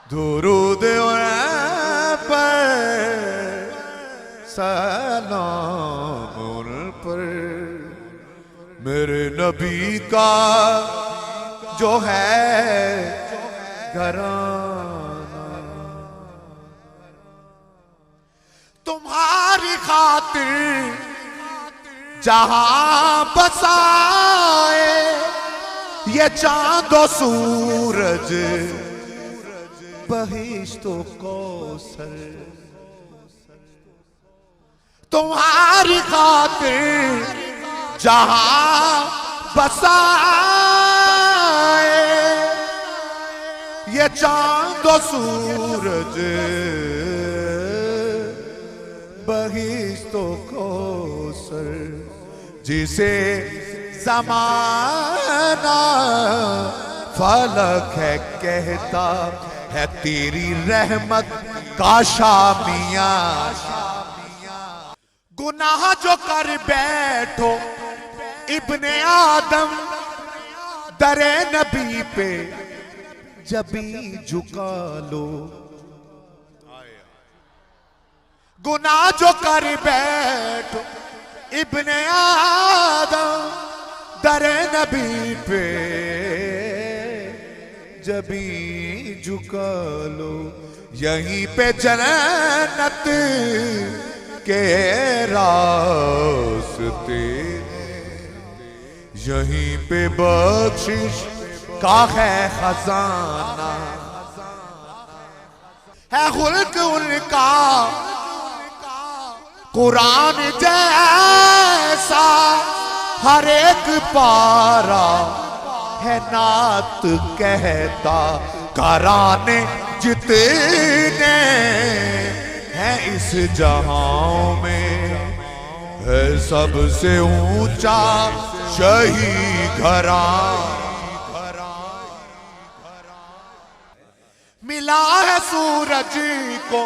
दुरूद पर सलाम उन पर मेरे नबी का जो है घराना। तुम्हारी खातिर जहां बसाए ये चांदो सूरज बहिश्तो कौसर। तुम्हारी खातिर जहां बसाए ये चांदो सूरज बहिश्तो कौसर। जिसे ज़माना फलक है कहता है तेरी रहमत का शामियां। गुनाह जो कर बैठो इब्ने आदम दरे नबी पे जबी झुका लो। गुनाह जो कर बैठो इब्ने आदम दरे नबी पे जबी झुका लो। यहीं पे जन्नत के रास्ते यहीं पे बख्शिश का है खजाना। है खुल्क उनका कुरान जैसा हर एक पारा है नात कहता। कराने जितने हैं इस जहां में है सबसे ऊंचा शही घराना। मिला है सूरज को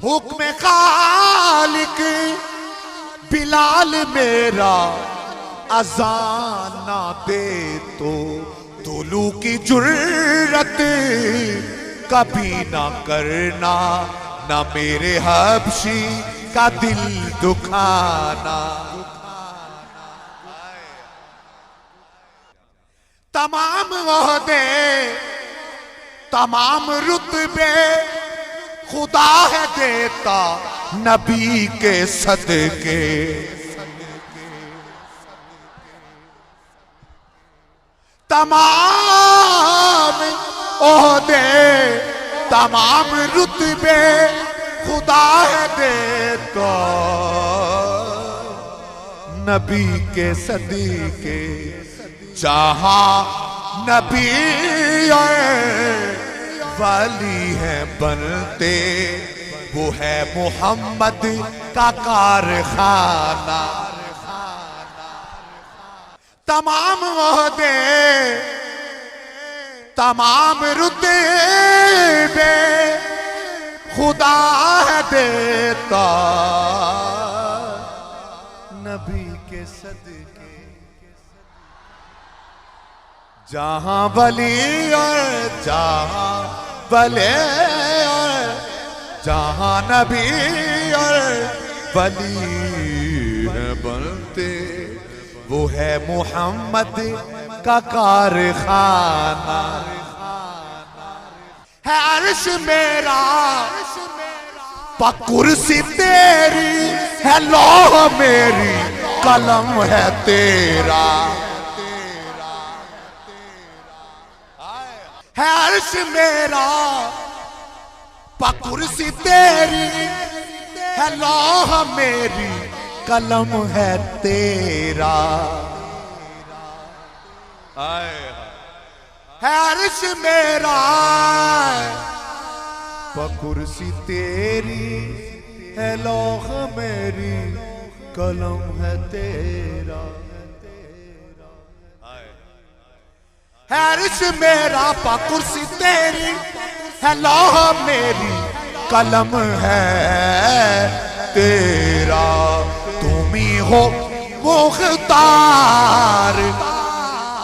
हुक्म खालिक बिलाल मेरा अज़ान ना दे तो तुलू की जुर्रत कभी ना करना ना मेरे हबशी का दिल दुखाना। तमाम ओहदे तमाम रुतबे खुदा है देता नबी के सदके। तमाम ओहदे तमाम रुतबे खुदा है देता नबी के सदके। जहां नबी वाली है बनते वो है मोहम्मद का कारखाना। तमाम ओहदे तमाम रुतबे खुदा है देता नबी के सदके। जहां वली और जहां वले और जहां नबी और वली है बनते वो है मोहम्मद का कारखाना। है अर्श मेरा कुर्सी तेरी है लौह मेरी कलम है तेरा। है अर्श मेरा कुर्सी तेरी है लौह मेरी कलम है तेरा। है अर्श मेरा कुर्सी तेरी है लौह मेरी कलम है तेरा। है अर्श मेरा कुर्सी तेरी है लौह मेरी कलम है तेरा। तुम ही हो मुख्तार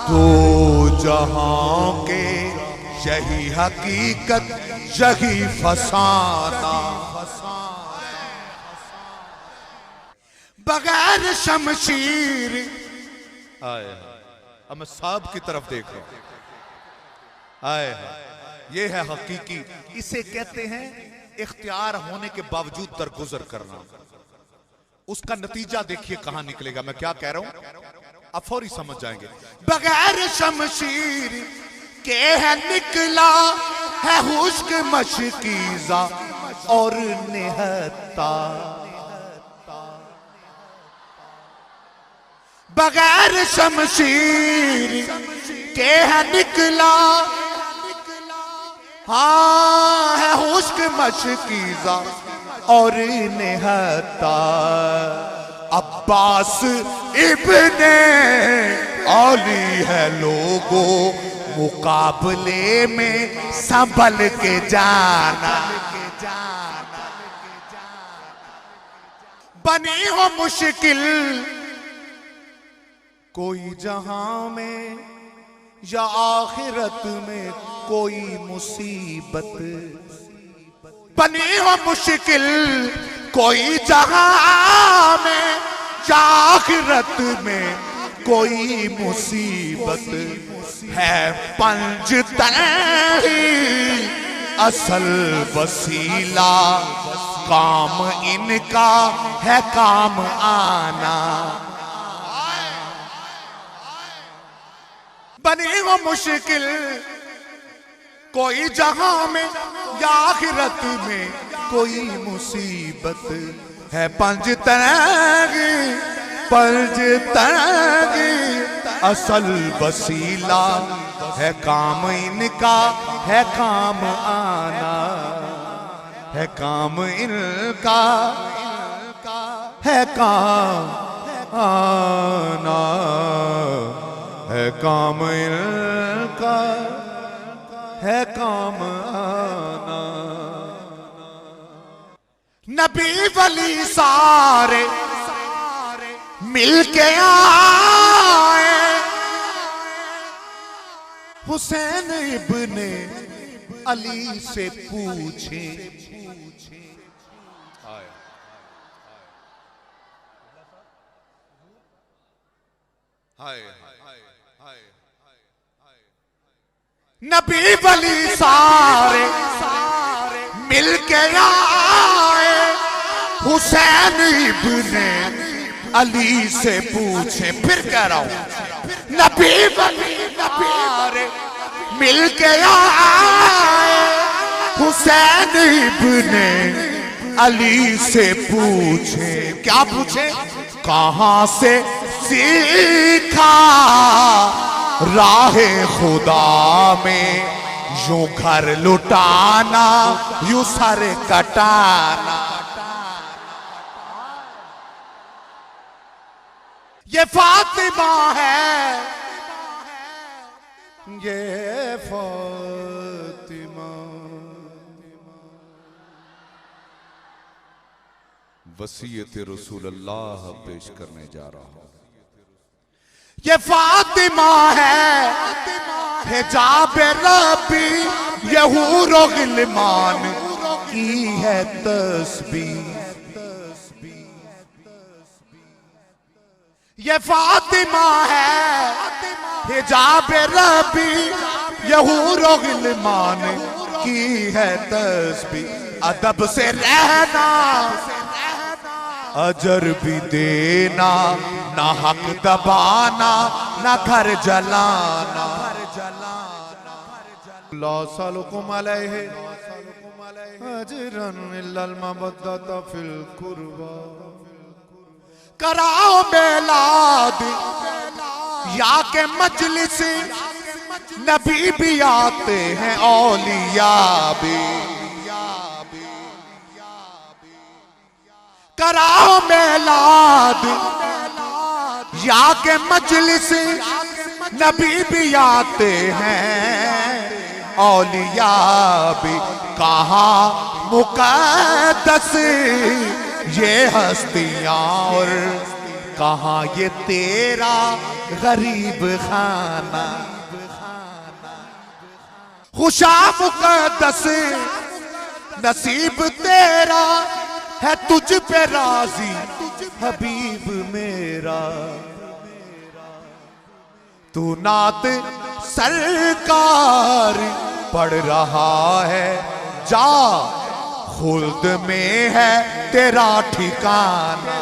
तो जहां के यही हकीकत यही फसाना। बगैर शमशीर, आए अब मैं साहब की तरफ देख रहा हूं। आए ये है हकीकी, इसे कहते हैं इख्तियार होने के बावजूद दरगुजर करना। उसका नतीजा देखिए कहां निकलेगा। मैं क्या कह रहा हूं आप फौरी समझ जाएंगे। बगैर शमशीर के है निकला है हुस्क मशकीजा और निहत्ता। बगैर शमशीर के है निकला, हाँ है हुस्क मशकीजा और निहत्ता। अब्बास इब्ने औली है लोगो मुकाबले में संभल के जाना। बनी हो मुश्किल कोई जहां में या आखिरत में कोई मुसीबत। बनी हो मुश्किल कोई जहां में या आखिरत में कोई मुसीबत है। पंजतन ही असल वसीला, काम इनका है काम आना। बनी हो मुश्किल कोई जहां में या आखिरत में कोई मुसीबत है। पंजतंगी असल वसीला है, काम इनका है काम आना। है काम इनका है काम आना। है काम इनका है काम आना। नबी वली सारे मिलके आए, हुसैन इब्ने अली से पूछे। नबी वली सारे मिलके आए, हुसैन इब्ने अली से पूछे। फिर कह रहा हूं नबी वली सारे मिलके आए, हुसैन इब्ने अली से पूछे। क्या पूछे? कहां से सीखा राहे खुदा में यूं घर लुटाना यूं सर कटाना। ये फातिमा है, ये फातिमा। वसीयत रसूलुल्लाह पेश करने जा रहा हूं। ये फातिमा है, हिजाब रब्बी ये हूरो गिलमान की है तस्बीह। ये फातिमा है, हिजाब रब्बी ये हूरो गिलमान की है तस्बीह। अदब से रहना अजर भी देना, ना हक दबाना ना घर जलाना। ला सलकुम अलैहि अजरन इल्लल मवद्दत फिल कुर्बा। कराओ मेलाद या के मजलिस, नबी भी आते हैं औलिया भी। कराओ मेलाद या के मजलिस, नबी भी आते हैं औलिया भी। कहा मुकद्दस ये हस्तियां और कहाँ ये तेरा गरीब खाना। खुशा मुकद्दस नसीब तेरा है, तुझ पे राजी हबीब मेरा। तू नात सरकार पढ़ रहा है, जा खुल्द में है तेरा ठिकाना।